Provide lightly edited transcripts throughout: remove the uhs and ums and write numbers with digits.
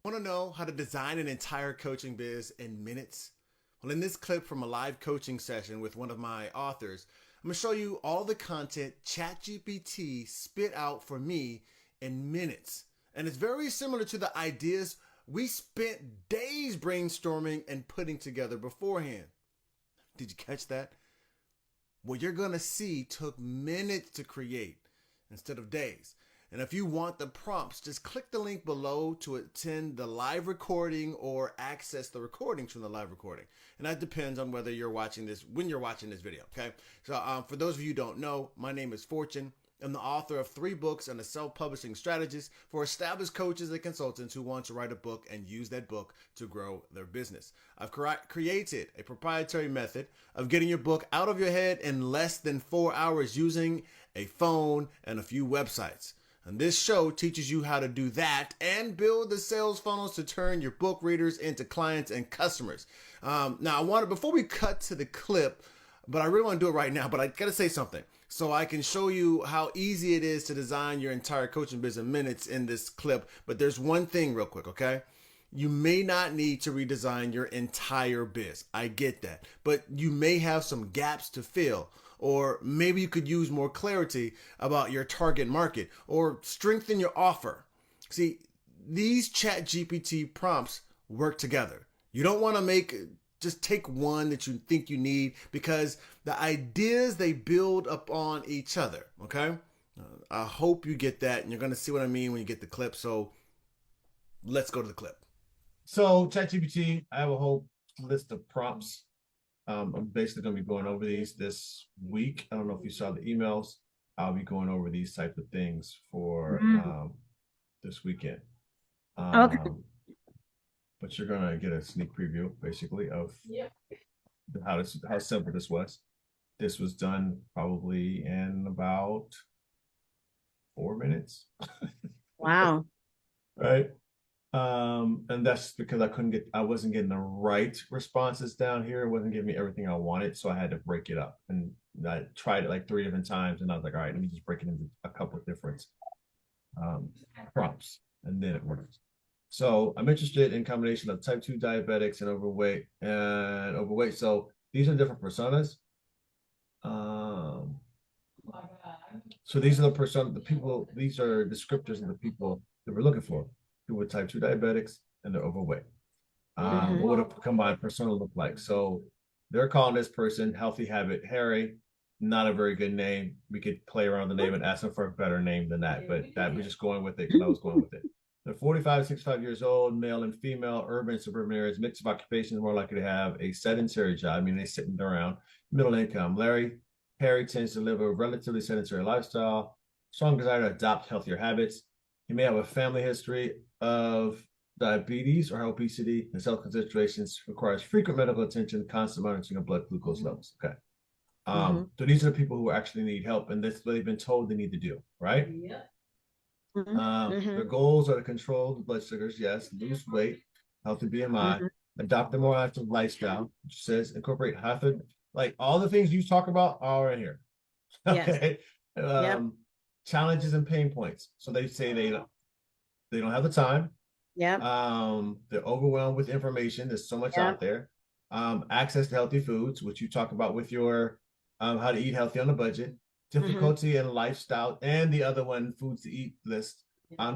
Want to know how to design an entire coaching biz in minutes? Well, in this clip from a live coaching session with one of my authors, I'm going to show you all the content Chat GPT spit out for me in minutes. And it's very similar to the ideas we spent days brainstorming and putting together beforehand. Did you catch that? What you're going to see took minutes to create instead of days. And if you want the prompts, just click the link below to attend the live recording or access the recordings from the live recording. And that depends on whether you're watching this, when you're watching this video, okay? So for those of you who don't know, my name is Fortune. I'm the author of 3 books and a self-publishing strategist for established coaches and consultants who want to write a book and use that book to grow their business. I've created a proprietary method of getting your book out of your head in less than 4 hours using a phone and a few websites. And this show teaches you how to do that and build the sales funnels to turn your book readers into clients and customers. Now, before we cut to the clip, but I really want to do it right now, but I got to say something. So I can show you how easy it is to design your entire coaching business in minutes in this clip. But there's one thing real quick, okay? You may not need to redesign your entire biz. I get that. But you may have some gaps to fill. Or maybe you could use more clarity about your target market or strengthen your offer. See, these Chat GPT prompts work together. You don't want to just take one that you think you need because the ideas they build upon each other, okay? I hope you get that and you're going to see what I mean when you get the clip. So let's go to the clip. So ChatGPT, I have a whole list of prompts. I'm basically going to be going over these this week. I don't know if you saw the emails. I'll be going over these types of things for this weekend. Okay. But you're going to get a sneak preview, basically, of how simple this was. This was done probably in about 4 minutes. Wow. Right. And that's because I wasn't getting the right responses down here. It wasn't giving me everything I wanted. So I had to break it up. And I tried it like 3 different times. And I was like, all right, let me just break it into a couple of different prompts. And then it works. So I'm interested in combination of type 2 diabetics and overweight. So these are different personas. So these are these are descriptors of the people that we're looking for. People with type 2 diabetics and they're overweight. What would a combined persona look like? So they're calling this person Healthy Habit Harry. Not a very good name. We could play around the name and ask them for a better name than that, but we're just going with it because I was going with it. They're 45, 65 years old, male and female, urban, suburban areas, mix of occupations, more likely to have a sedentary job. I mean, they're sitting around, middle income. Harry tends to live a relatively sedentary lifestyle, strong desire to adopt healthier habits. He may have a family history of diabetes or obesity. His health considerations requires frequent medical attention, constant monitoring of blood glucose levels. Okay. So these are the people who actually need help, and that's what they've been told they need to do, right? Yeah. Their goals are to control the blood sugars, yes, lose weight, healthy BMI, adopt a more active lifestyle, which says incorporate healthy, like all the things you talk about are in here. Okay. Yes. Challenges and pain points. So they say they don't have the time. Yeah. They're overwhelmed with information. There's so much out there. Access to healthy foods, which you talk about with your how to eat healthy on a budget. Difficulty in lifestyle, and the other one, foods to eat list.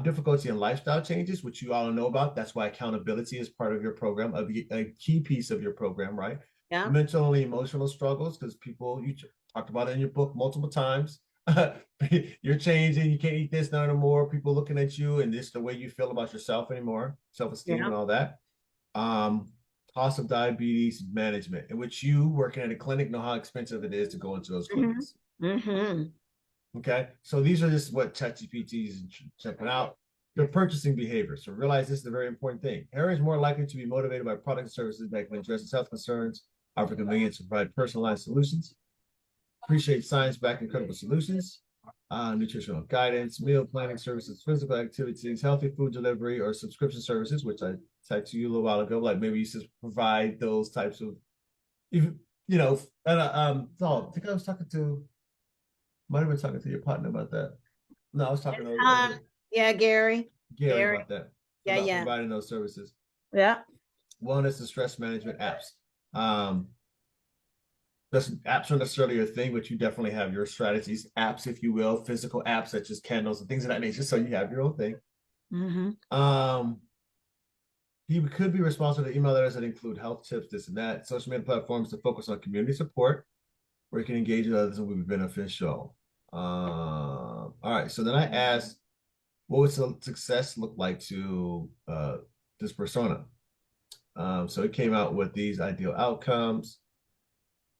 Difficulty in lifestyle changes, which you all know about. That's why accountability is part of your program, a key piece of your program, right? Yeah. Mental and emotional struggles, because you talked about it in your book multiple times. You're changing, you can't eat this no more. People looking at you, and this the way you feel about yourself anymore, self-esteem and all that. Cost of diabetes management, in which you working at a clinic know how expensive it is to go into those clinics. Okay, so these are just what ChatGPT is checking out. Their purchasing behavior. So realize this is a very important thing. Harry is more likely to be motivated by products and services that can address his health concerns, offer convenience, and provide personalized solutions. Appreciate science-backed and credible solutions, nutritional guidance, meal planning services, physical activities, healthy food delivery, or subscription services, which I typed to you a little while ago. Like maybe you should provide those types of, and I think I was talking to. Might have been talking to your partner about that. No, I was talking to yeah, Gary about that. Yeah, about yeah. providing those services. Yeah. One is the stress management apps. That's apps aren't necessarily your thing, but you definitely have your strategies, apps, if you will, physical apps such as candles and things of that nature. So you have your own thing. He could be responsible to email letters that include health tips, this and that. Social media platforms to focus on community support, where you can engage with others and will be beneficial. All right. So then I asked, what would success look like to this persona? So it came out with these ideal outcomes: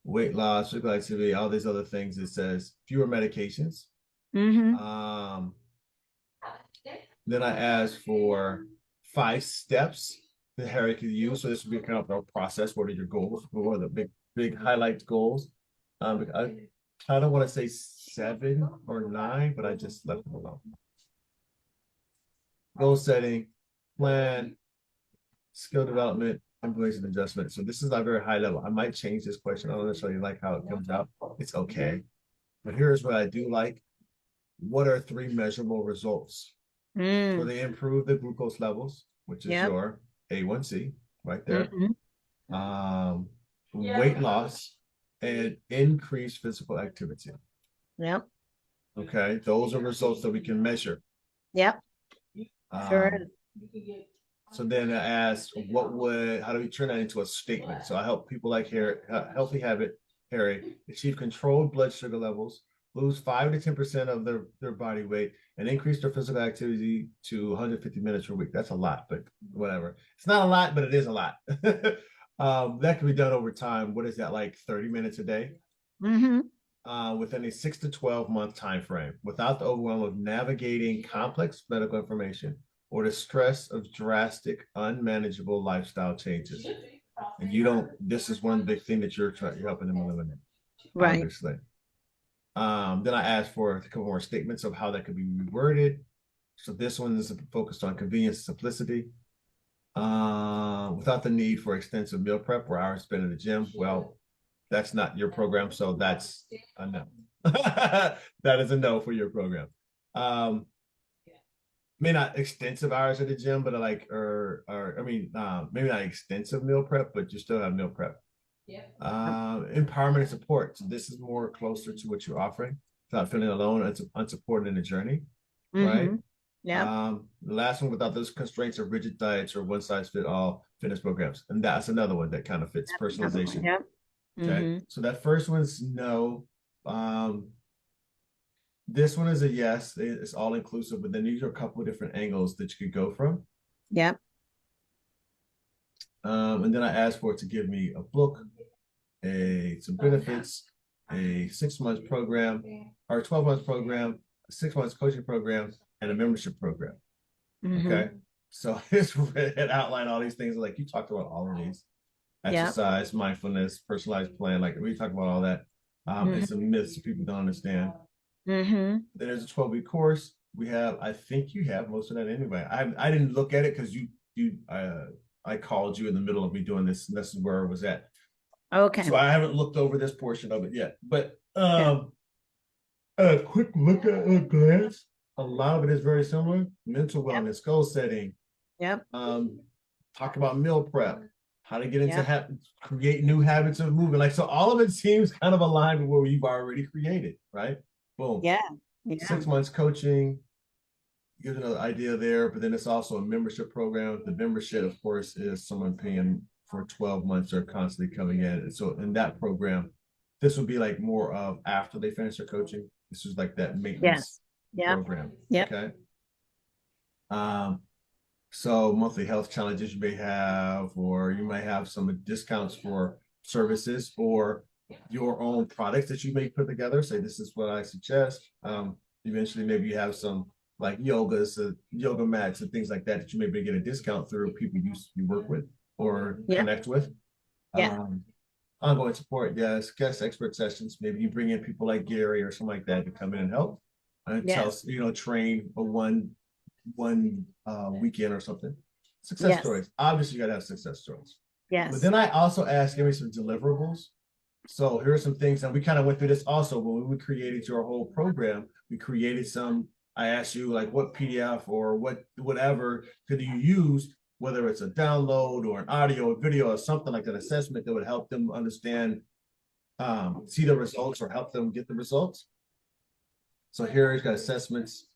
weight loss, physical activity, all these other things. It says fewer medications. Then I asked for 5 steps that Harry could use. So this would be kind of a process. What are your goals? What are the big highlight goals? I kind of want to say 7 or 9, but I just left them alone. Goal setting, plan, skill development, implementation, adjustment. So this is a very high level. I might change this question. I don't necessarily like how it comes out. It's okay. But here's what I do like. What are 3 measurable results? So they improve the glucose levels, which is your A1C right there. Weight loss and increased physical activity. Yep. Okay. Those are results that we can measure. Yep. Sure. So then I asked, how do we turn that into a statement? So I help people like Healthy Habit, Harry, achieve controlled blood sugar levels, lose 5 to 10% of their body weight, and increase their physical activity to 150 minutes per week. That's a lot, but whatever. It's not a lot, but it is a lot. That can be done over time. What is that, like 30 minutes a day? Within a 6 to 12 month time frame, without the overwhelm of navigating complex medical information or the stress of drastic, unmanageable lifestyle changes. And this is one big thing that you're helping them eliminate. Right. Obviously. Then I asked for a couple more statements of how that could be reworded. So this one is focused on convenience and simplicity. Without the need for extensive meal prep or hours spent in the gym. Well, that's not your program, so that's a no. That is a no for your program. Maybe not extensive hours at the gym, but maybe not extensive meal prep, but you still have meal prep. Empowerment and support. So this is more closer to what you're offering, without feeling alone, unsupported in the journey, right? The last one, without those constraints of rigid diets or one-size-fit-all fitness programs, and that's another one that kind of fits personalization. Okay, so that first one's no. This one is a yes. It's all inclusive, but then these are a couple of different angles that you could go from. And then I asked for it to give me a book, some benefits, a 6-month program, or a 12-month program, a 6-month coaching program, and a membership program. Okay. So it outlined all these things. Like you talked about all of these: exercise, mindfulness, personalized plan. Like we talked about all that. It's some myths that people don't understand. Then there's a 12-week course. I think you have most of that anyway. I didn't look at it because I called you in the middle of me doing this, and this is where I was at. Okay. So I haven't looked over this portion of it yet. But a quick look at a glance, a lot of it is very similar. Mental wellness, goal setting. Talk about meal prep, how to get into create new habits of movement. Like, so all of it seems kind of aligned with what we've already created, right? Boom. 6 months coaching, gives another idea there, but then it's also a membership program. The membership, of course, is someone paying for 12 months or constantly coming in. And so in that program, this would be like more of after they finish their coaching. This is like that maintenance program. Okay. So monthly health challenges you may have, or you might have some discounts for services or your own products that you may put together. Say, this is what I suggest. Eventually, maybe you have some like yoga mats and things like that you maybe get a discount through people you work with or connect with. Ongoing support, yes. Guest expert sessions. Maybe you bring in people like Gary or something like that to come in and help and train a one weekend or something. Success stories. Obviously, you gotta have success stories. But then I also asked, give me some deliverables. So here are some things, and we kind of went through this also when we created your whole program. We created some I ask you like what PDF or whatever could you use, whether it's a download or an audio or video or something like that assessment that would help them understand, see the results or help them get the results. So here he's got assessments,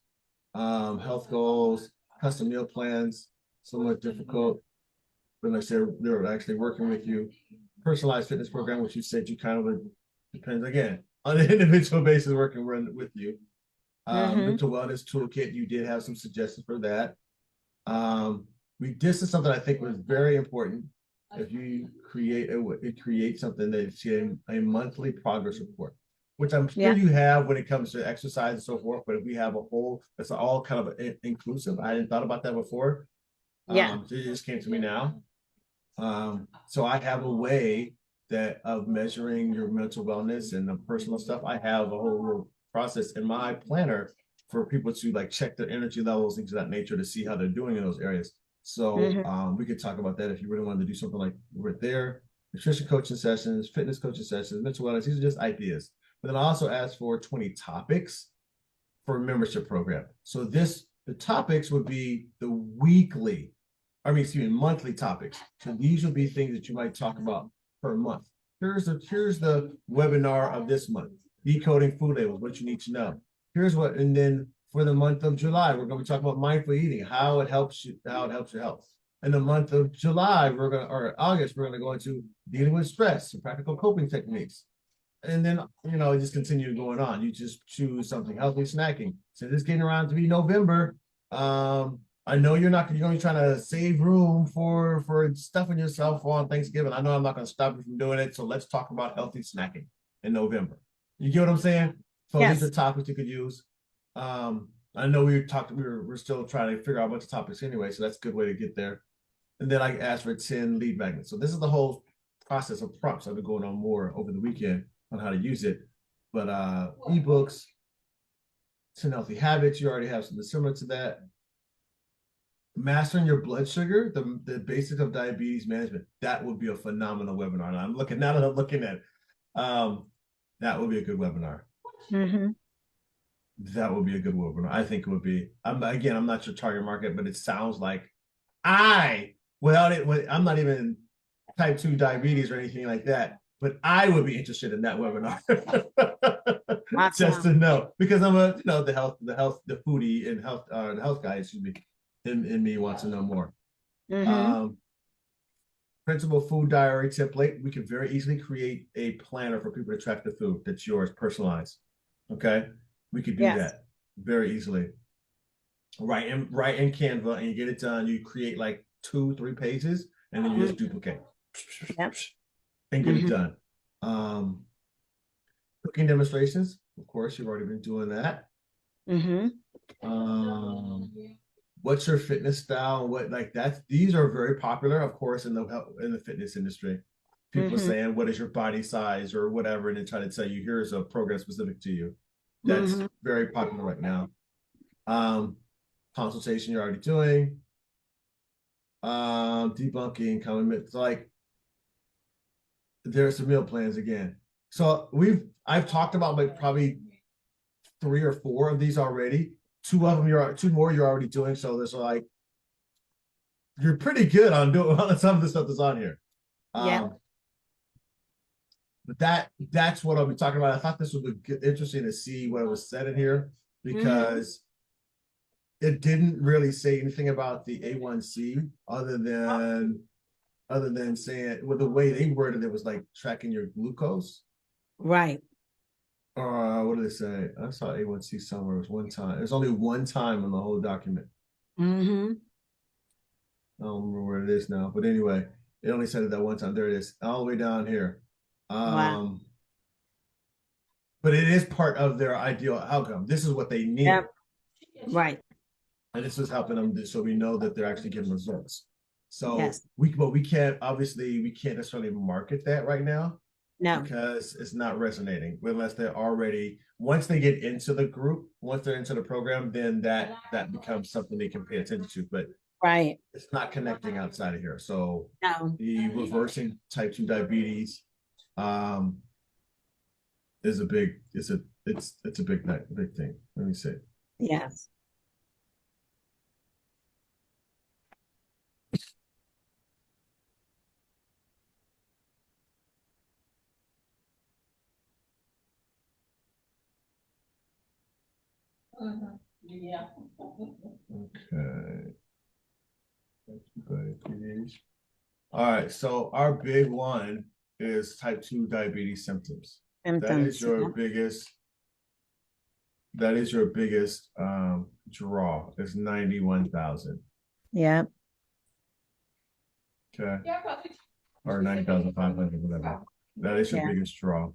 health goals, custom meal plans, somewhat difficult. But like I said, they're actually working with you. Personalized fitness program, which you said you kind of would, depends again on an individual basis working with you. Mental wellness toolkit, you did have some suggestions for that. This is something I think was very important. If you create something that's a monthly progress report, which I'm sure you have when it comes to exercise and so forth. But if we have a whole, it's all kind of inclusive. I hadn't thought about that before. So it just came to me now. So I have a way of measuring your mental wellness and the personal stuff. I have a whole process in my planner for people to like check their energy levels, things of that nature, to see how they're doing in those areas. So we could talk about that if you really wanted to do something like right there. Nutrition coaching sessions, fitness coaching sessions, mental wellness. These are just ideas. But then I also asked for 20 topics for a membership program. So the topics would be the monthly topics. So these will be things that you might talk about per month. Here's the webinar of this month. Decoding food labels, what you need to know. And then for the month of July, we're going to be talking about mindful eating, how it helps your health. In the month of July, or August, we're going to go into dealing with stress and practical coping techniques. And then, it just continue going on. You just choose something, healthy snacking. So this getting around to be November. I know you're going to be trying to save room for stuffing yourself on Thanksgiving. I know I'm not going to stop you from doing it. So let's talk about healthy snacking in November. You get what I'm saying? So these are topics you could use. I know we're still trying to figure out a bunch of topics anyway, so that's a good way to get there. And then I asked for 10 lead magnets. So this is the whole process of prompts. I've been going on more over the weekend on how to use it. But ebooks, 10 healthy habits, you already have something similar to that. Mastering your blood sugar, the basics of diabetes management. That would be a phenomenal webinar. And now that I'm looking at it, that would be a good webinar. That would be a good webinar. I think it would be. I'm not your target market, but it sounds like I'm not even type 2 diabetes or anything like that, but I would be interested in that webinar. Just to know, because I'm the foodie and the health guy, excuse me, in me wants to know more. Principal food diary template. We can very easily create a planner for people to track the food that's yours, personalized. Okay, we could do that very easily. Right in Canva, and you get it done. You create like 2-3 pages, and then you just duplicate and get it done. Cooking demonstrations. Of course, you've already been doing that. What's your fitness style? These are very popular, of course, in the fitness industry. People are saying, what is your body size or whatever, and then try to tell you, here's a program specific to you. That's very popular right now. Consultation you're already doing. Debunking common myths. Like, there's some meal plans again. So I've talked about like probably 3 or 4 of these already. 2 more you're already doing. So there's like, you're pretty good on doing some of the stuff that's on here. But that's what I'll be talking about. I thought this would be interesting to see what was said in here, because it didn't really say anything about the A1C other than saying, well, the way they worded it was like tracking your glucose. Right. What did they say? I saw A1C somewhere. It was one time. There's only one time in the whole document. I don't remember where it is now. But anyway, it only said it that one time. There it is, all the way down here. Wow. But it is part of their ideal outcome. This is what they need. Yep. Right. And this is helping them, so we know that they're actually getting results. So we can't necessarily market that right now. No, because it's not resonating unless once they get into the group, once they're into the program, then that becomes something they can pay attention to. But it's not connecting outside of here. So the reversing type 2 diabetes is a big thing. Let me see. Yes. Okay. Diabetes. All right. So our big one is type 2 diabetes symptoms. That is Symptoms. your Yep. biggest. That is your biggest draw. Is 91,000. Yep. Okay. Or 90,500, whatever. That is your Yeah. biggest draw.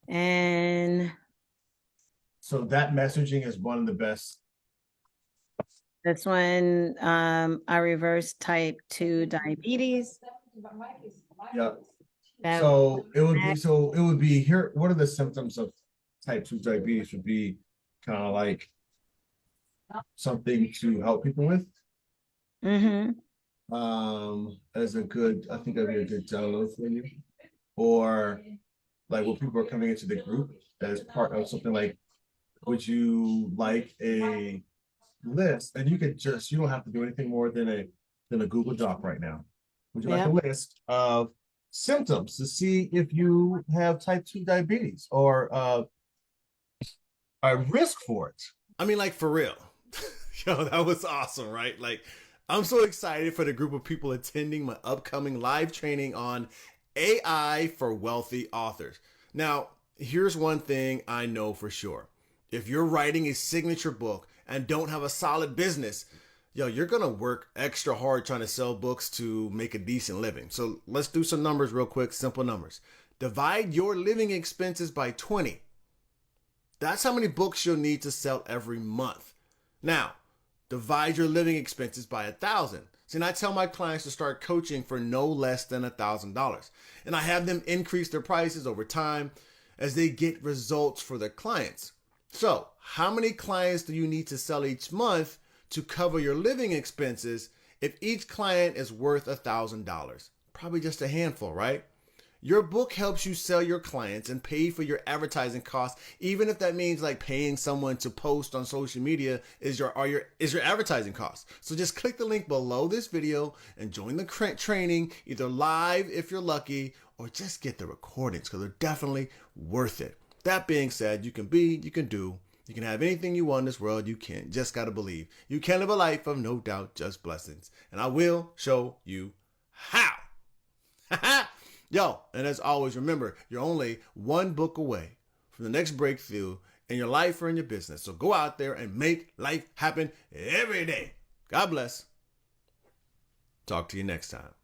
And So that messaging is one of the best. this one, I reverse type 2 diabetes. Yep. That So it would be here. What are the symptoms of type 2 diabetes? Would be kind of like something to help people with. mm-hmm. As a good, I think that'd be a good download for you. Or like when people are coming into the group, that is part of something like, would you like a list? And you don't have to do anything more than a Google Doc right now. Would you like a Yep. list of symptoms to see if you have type 2 diabetes or a risk for it? I mean, like, for real. Yo, that was awesome, right? Like, I'm so excited for the group of people attending my upcoming live training on AI for wealthy authors. Now, here's one thing I know for sure. If you're writing a signature book and don't have a solid business, yo, you're going to work extra hard trying to sell books to make a decent living. So let's do some numbers real quick, simple numbers. Divide your living expenses by 20. That's how many books you'll need to sell every month. Now, divide your living expenses by 1,000. See, and I tell my clients to start coaching for no less than $1,000. And I have them increase their prices over time as they get results for their clients. So, how many clients do you need to sell each month to cover your living expenses if each client is worth $1,000? Probably just a handful, right? Your book helps you sell your clients and pay for your advertising costs, even if that means like paying someone to post on social media is your advertising costs. So just click the link below this video and join the training, either live if you're lucky, or just get the recordings because they're definitely worth it. That being said, you can do, you can have anything you want in this world. You can. Just gotta believe. You can live a life of no doubt, just blessings. And I will show you how. Yo, and as always, remember, you're only one book away from the next breakthrough in your life or in your business. So go out there and make life happen every day. God bless. Talk to you next time.